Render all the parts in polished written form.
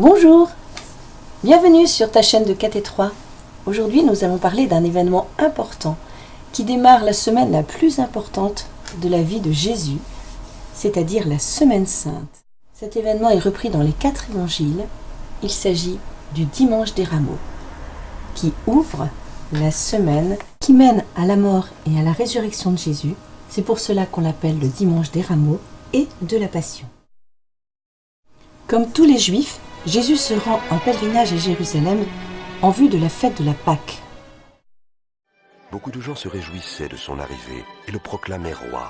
Bonjour, bienvenue sur ta chaîne de KT3. Aujourd'hui, nous allons parler d'un événement important qui démarre la semaine la plus importante de la vie de Jésus, c'est-à-dire la Semaine Sainte. Cet événement est repris dans les 4 évangiles. Il s'agit du Dimanche des Rameaux, qui ouvre la semaine qui mène à la mort et à la résurrection de Jésus. C'est pour cela qu'on l'appelle le Dimanche des Rameaux et de la Passion. Comme tous les Juifs, Jésus se rend en pèlerinage à Jérusalem en vue de la fête de la Pâque. Beaucoup de gens se réjouissaient de son arrivée et le proclamaient roi.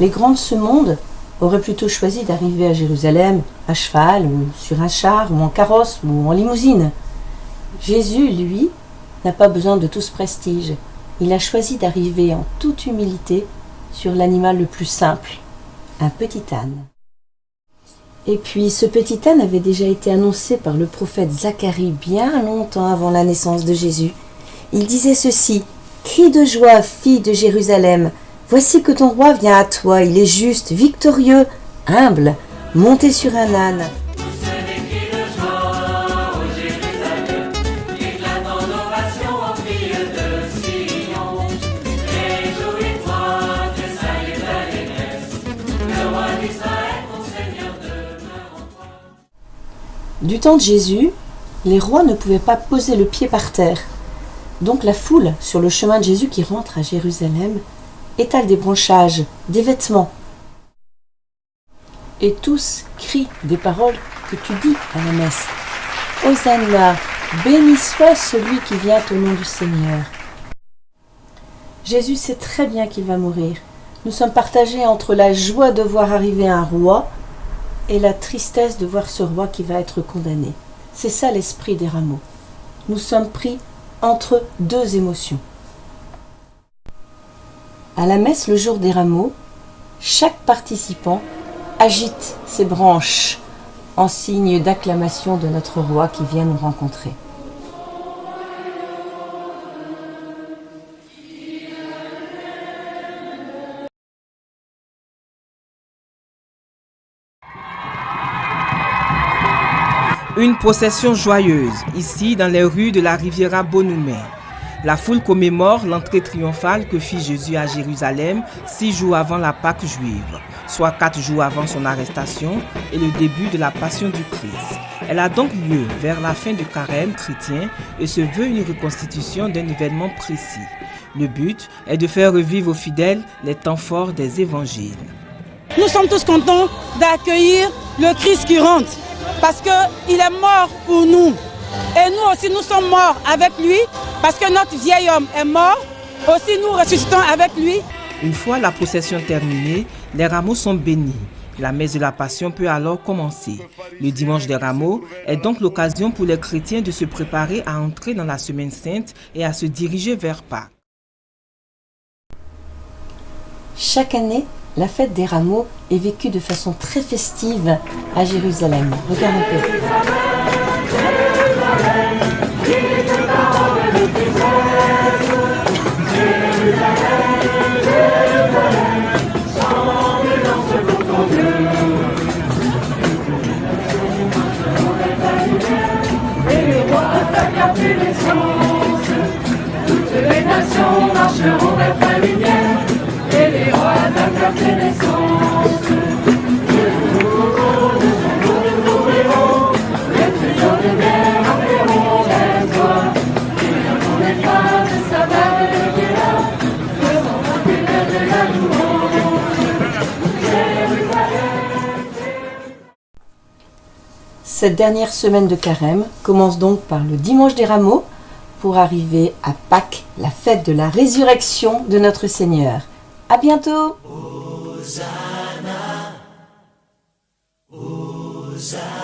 Les grands de ce monde auraient plutôt choisi d'arriver à Jérusalem à cheval ou sur un char ou en carrosse ou en limousine. Jésus, lui, n'a pas besoin de tout ce prestige. Il a choisi d'arriver en toute humilité sur l'animal le plus simple, un petit âne. Et puis ce petit âne avait déjà été annoncé par le prophète Zacharie bien longtemps avant la naissance de Jésus. Il disait ceci: « Crie de joie, fille de Jérusalem ! Voici que ton roi vient à toi, il est juste, victorieux, humble, monté sur un âne. » Du temps de Jésus, les rois ne pouvaient pas poser le pied par terre. Donc la foule, sur le chemin de Jésus qui rentre à Jérusalem, étale des branchages, des vêtements. Et tous crient des paroles que tu dis à la messe. Hosanna, béni soit celui qui vient au nom du Seigneur. Jésus sait très bien qu'il va mourir. Nous sommes partagés entre la joie de voir arriver un roi et la tristesse de voir ce roi qui va être condamné. C'est ça l'esprit des rameaux. Nous sommes pris entre deux émotions. À la messe le jour des rameaux, chaque participant agite ses branches en signe d'acclamation de notre roi qui vient nous rencontrer. Une procession joyeuse, ici dans les rues de la Riviera Bonoumé. La foule commémore l'entrée triomphale que fit Jésus à Jérusalem 6 jours avant la Pâque juive, soit 4 jours avant son arrestation et le début de la Passion du Christ. Elle a donc lieu vers la fin du carême chrétien et se veut une reconstitution d'un événement précis. Le but est de faire revivre aux fidèles les temps forts des évangiles. Nous sommes tous contents d'accueillir le Christ qui rentre parce qu'il est mort pour nous. Et nous aussi, nous sommes morts avec lui parce que notre vieil homme est mort aussi nous ressuscitons avec lui. Une fois la procession terminée, les rameaux sont bénis. La messe de la Passion peut alors commencer. Le dimanche des rameaux est donc l'occasion pour les chrétiens de se préparer à entrer dans la Semaine Sainte et à se diriger vers Pâques. Chaque année, la fête des rameaux est vécue de façon très festive à Jérusalem. Regarde un peu. Toutes les nations marcheront vers ta lumière, et les rois t'acclameront naissance. Nous rirons, les trésors de guerre appelleront vers toi. Et on n'est pas de sabbat et de guérard, faisant vainqueur de la louange. Jérusalem. Cette dernière semaine de carême commence donc par le dimanche des rameaux pour arriver à Pâques, la fête de la résurrection de notre Seigneur. À bientôt. Hosanna, Hosanna.